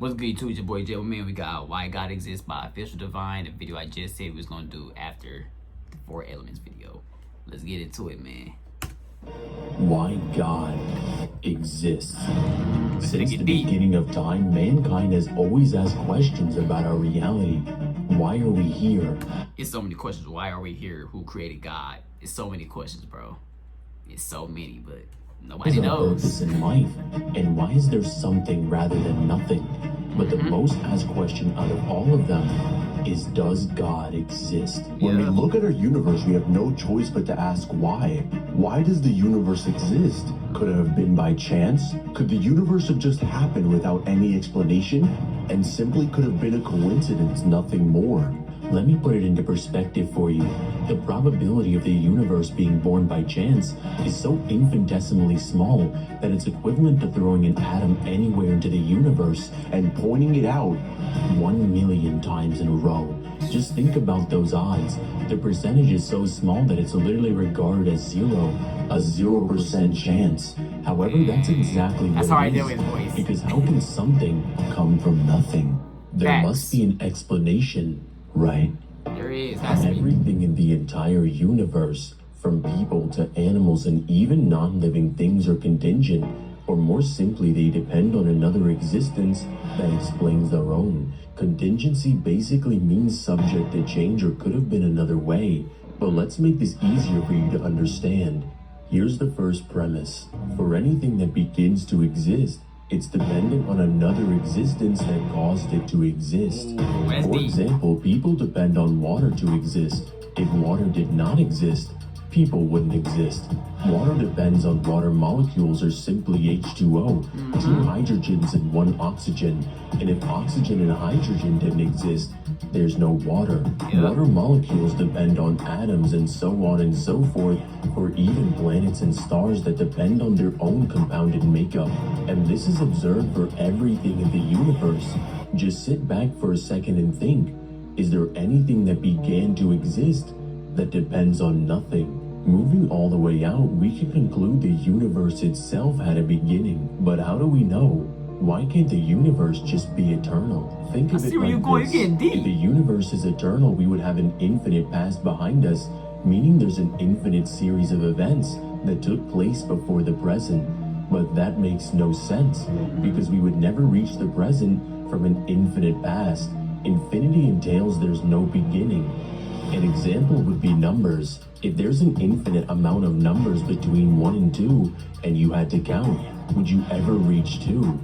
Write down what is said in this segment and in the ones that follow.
What's good, YouTube? It's your boy Jay. Man, we got Why God Exists by OfficialDivine, the video I just said we was gonna do after the 4 elements video. Let's get into it, man. Why God exists. Since the beginning of time, mankind has always asked questions about our reality. Why are we here? It's so many questions. Why are we here? Who created God? It's so many questions, bro. It's so many, but nobody knows. What is our purpose in life? And why is there something rather than nothing? But the most asked question out of all of them is, does God exist? When we look at our universe, we have no choice but to ask why. Why does the universe exist? Could it have been by chance? Could the universe have just happened without any explanation? And simply could have been a coincidence, nothing more. Let me put it into perspective for you. The probability of the universe being born by chance is so infinitesimally small that it's equivalent to throwing an atom anywhere into the universe and pointing it out 1,000,000 times in a row. Just think about those odds. The percentage is so small that it's literally regarded as zero, a 0% chance. However, that's exactly what it is. Because how can something come from nothing? There must be an explanation, right? There is. Everything in the entire universe, from people to animals and even non-living things, are contingent, or more simply, they depend on another existence that explains their own. Contingency basically means subject to change or could have been another way. But let's make this easier for you to understand. Here's the first premise. For anything that begins to exist, it's dependent on another existence that caused it to exist. For example, people depend on water to exist. If water did not exist, people wouldn't exist. Water depends on water molecules, or simply H2O, 2 hydrogens and 1 oxygen. And if oxygen and hydrogen didn't exist, there's no water. Water molecules depend on atoms, and so on and so forth, or even planets and stars that depend on their own compounded makeup. And this is observed for everything in the universe. Just sit back for a second and think, is there anything that began to exist that depends on nothing? Moving all the way out, we can conclude the universe itself had a beginning. But how do we know? Why can't the universe just be eternal? Think of it like this. If the universe is eternal, we would have an infinite past behind us, meaning there's an infinite series of events that took place before the present. But that makes no sense, because we would never reach the present from an infinite past. Infinity entails there's no beginning. An example would be numbers. If there's an infinite amount of numbers between 1 and 2, and you had to count, would you ever reach 2?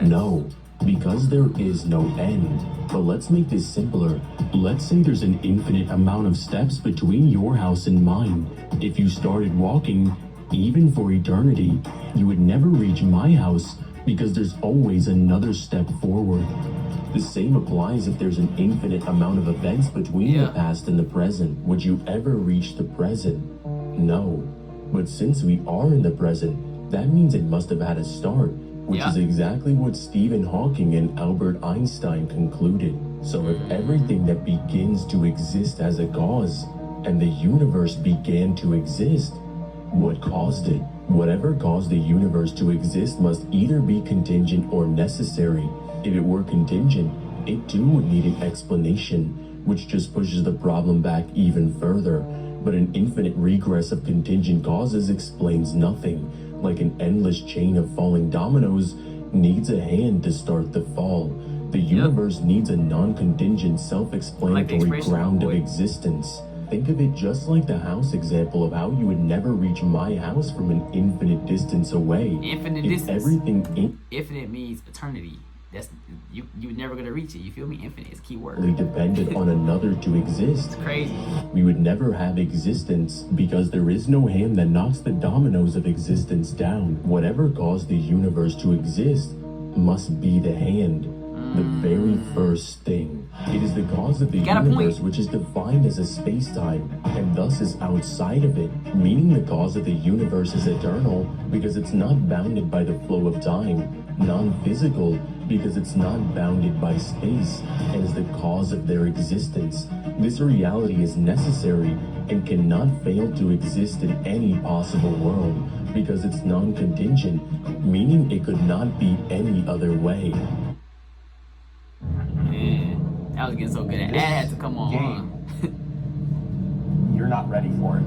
No, because there is no end. But let's make this simpler. Let's say there's an infinite amount of steps between your house and mine. If you started walking, even for eternity, you would never reach my house, because there's always another step forward. The same applies if there's an infinite amount of events between the past and the present. Would you ever reach the present? No. But since we are in the present, that means it must have had a start, which is exactly what Stephen Hawking and Albert Einstein concluded. So if everything that begins to exist has a cause, and the universe began to exist, what caused it? Whatever caused the universe to exist must either be contingent or necessary. If it were contingent, it too would need an explanation, which just pushes the problem back even further. But an infinite regress of contingent causes explains nothing. Like an endless chain of falling dominoes needs a hand to start the fall. The universe needs a non-contingent, self-explanatory ground of existence. Think of it just like the house example of how you would never reach my house from an infinite distance away. Infinite distance. Infinite means eternity. That's you're never gonna reach it. You feel me? Infinite is a key word. Depended on another to exist. It's crazy. We would never have existence, because there is no hand that knocks the dominoes of existence down. Whatever caused the universe to exist must be the hand, the very first thing. It is the cause of the universe, which is defined as a space-time, and thus is outside of it, meaning the cause of the universe is eternal, because it's not bounded by the flow of time, non-physical, because it's not bounded by space, and is the cause of their existence. This reality is necessary and cannot fail to exist in any possible world, because it's non-contingent, meaning it could not be any other way. I was getting so good at that. Had to come on. You're not ready for it.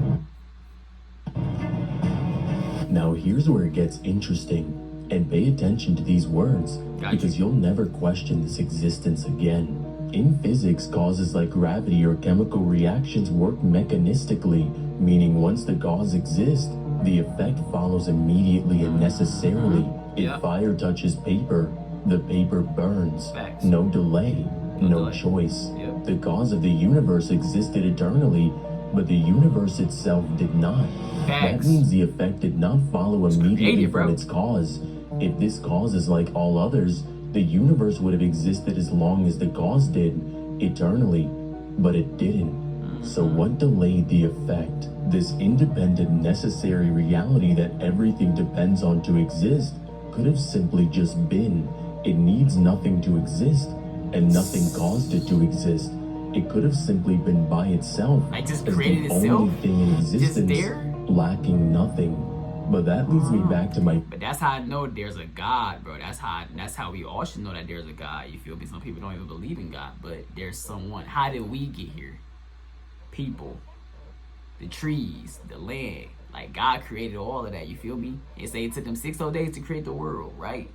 Now here's where it gets interesting, and pay attention to these words, because you'll never question this existence again. In physics, causes like gravity or chemical reactions work mechanistically, meaning once the cause exists, the effect follows immediately and necessarily. If fire touches paper, the paper burns. Facts. No delay, no choice. The cause of the universe existed eternally, but the universe itself did not. That means the effect did not follow immediately from its cause. If this cause is like all others, the universe would have existed as long as the cause did, eternally, but it didn't. So what delayed the effect? This independent, necessary reality that everything depends on to exist could have simply just been. It needs nothing to exist, and nothing caused it to exist. It could have simply been by itself, Like just as created the itself? only thing in existence, lacking nothing. But that leads me back to my... But that's how I know there's a God, bro. That's how we all should know that there's a God. You feel me? Some people don't even believe in God, but there's someone. How did we get here? People, the trees, the land. Like, God created all of that, you feel me? It say it took him 6 whole days to create the world, right?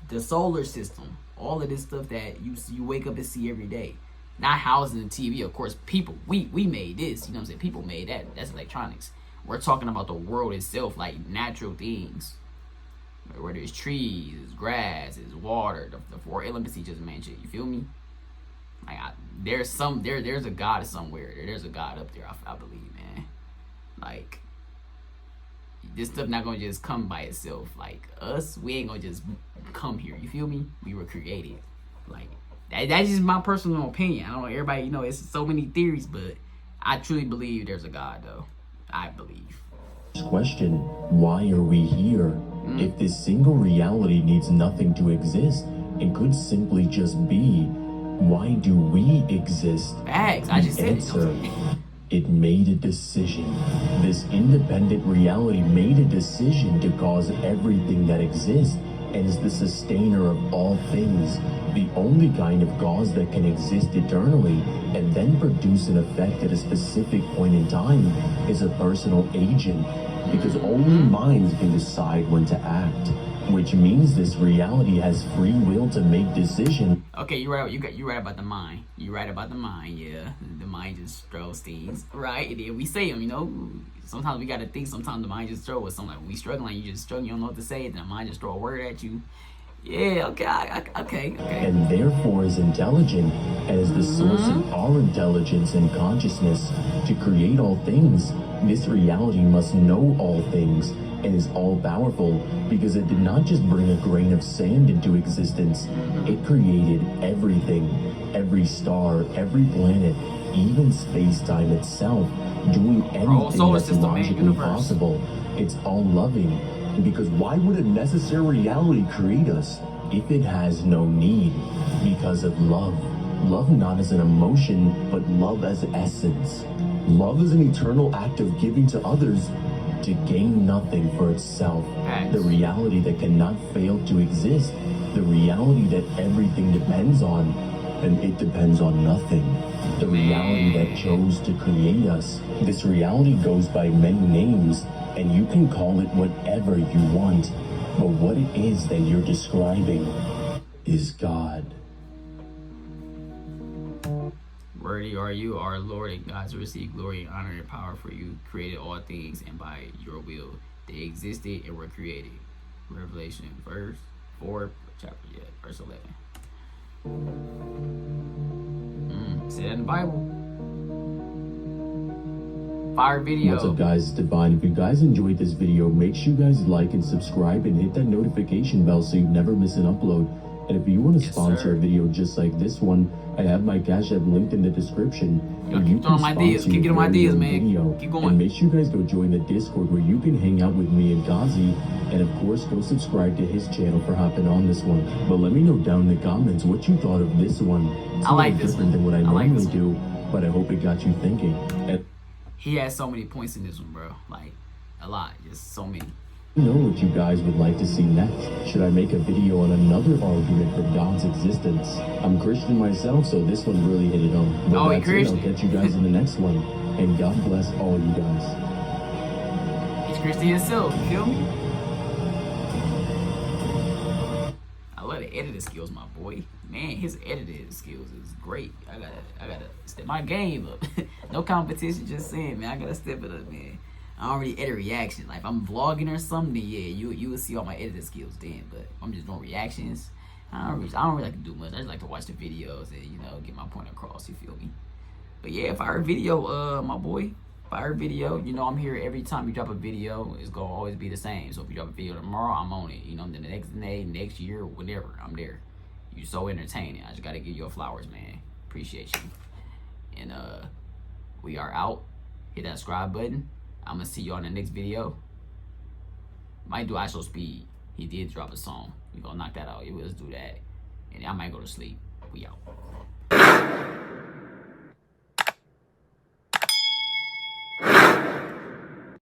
The solar system, all of this stuff that you wake up and see every day. Not houses and TV, of course. People, we made this, you know what I'm saying? People made that. That's electronics. We're talking about the world itself, like natural things. Where there's trees, there's grass, there's water, the 4 elements he just mentioned, you feel me? Like, there's a God somewhere. There's a God up there, I believe, man. Like, this stuff not gonna just come by itself. Like, us, we ain't gonna just come here, you feel me? We were created. Like, that's just my personal opinion. I don't know, everybody, you know, it's so many theories, but I truly believe there's a God, though. I believe. Question, why are we here? If this single reality needs nothing to exist, it could simply just be, why do we exist? Facts, I just said it. It made a decision. This independent reality made a decision to cause everything that exists and is the sustainer of all things, the only kind of cause that can exist eternally and then produce an effect at a specific point in time is a personal agent, because only minds can decide when to act, which means this reality has free will to make decisions. Okay, you're right. You're right about the mind. You're right about the mind. Yeah, the mind just throws things, right? And then we say them. You know, sometimes we gotta think. Sometimes the mind just throws us. Something like when we struggling, you just struggling. You don't know what to say. Then the mind just throw a word at you. Yeah. Okay. And therefore is intelligent, and is the source of our intelligence and consciousness to create all things. This reality must know all things and is all-powerful, because it did not just bring a grain of sand into existence. It created everything, every star, every planet, even space-time itself, doing anything that's logically possible. It's all-loving, because why would a necessary reality create us if it has no need? Because of love. Love not as an emotion, but love as essence. Love is an eternal act of giving to others to gain nothing for itself. The reality that cannot fail to exist. The reality that everything depends on, and it depends on nothing. The reality that chose to create us. This reality goes by many names, and you can call it whatever you want. But what it is that you're describing is God. Worthy are you, our Lord and God, to receive glory and honor and power, for you created all things, and by your will they existed and were created. Revelation verse 4, verse 11. Say that in the Bible. Fire video. What's up, guys? It's Divine. If you guys enjoyed this video, make sure you guys like and subscribe and hit that notification bell so you never miss an upload. And if you want to sponsor a video just like this one, I have my Cash App linked in the description. Keep throwing my ideas. Keep getting my ideas, man. Keep going. And make sure you guys go join the Discord where you can hang out with me and Gazi. And of course, go subscribe to his channel for hopping on this one. But let me know down in the comments what you thought of this one. It's I like this different than what I normally do, but I hope it got you thinking. He has so many points in this one, bro. Like, a lot. Just so many. Know what you guys would like to see next. Should I make a video on another argument for God's existence? I'm Christian myself, so this one really hit it home. But Oh, he that's it. Christian. I'll catch you guys in the next one. And God bless all you guys. He's Christian himself, you feel me? I love the editing skills, my boy. Man, his editing skills is great. I gotta step my game up. No competition, just saying, man. I gotta step it up, man. I don't really edit reaction. Like if I'm vlogging or something, then yeah, you will see all my editing skills then. But I'm just doing reactions. I don't really like to do much. I just like to watch the videos and get my point across. You feel me? But yeah, fire video, my boy. Fire video. I'm here every time you drop a video. It's gonna always be the same. So if you drop a video tomorrow, I'm on it. The next day, next year, whatever, I'm there. You so entertaining. I just gotta give you your flowers, man. Appreciate you. And we are out. Hit that subscribe button. I'm gonna see you on the next video. Might do ISO speed. He did drop a song. We gonna knock that out. Let's do that. And I might go to sleep. We out.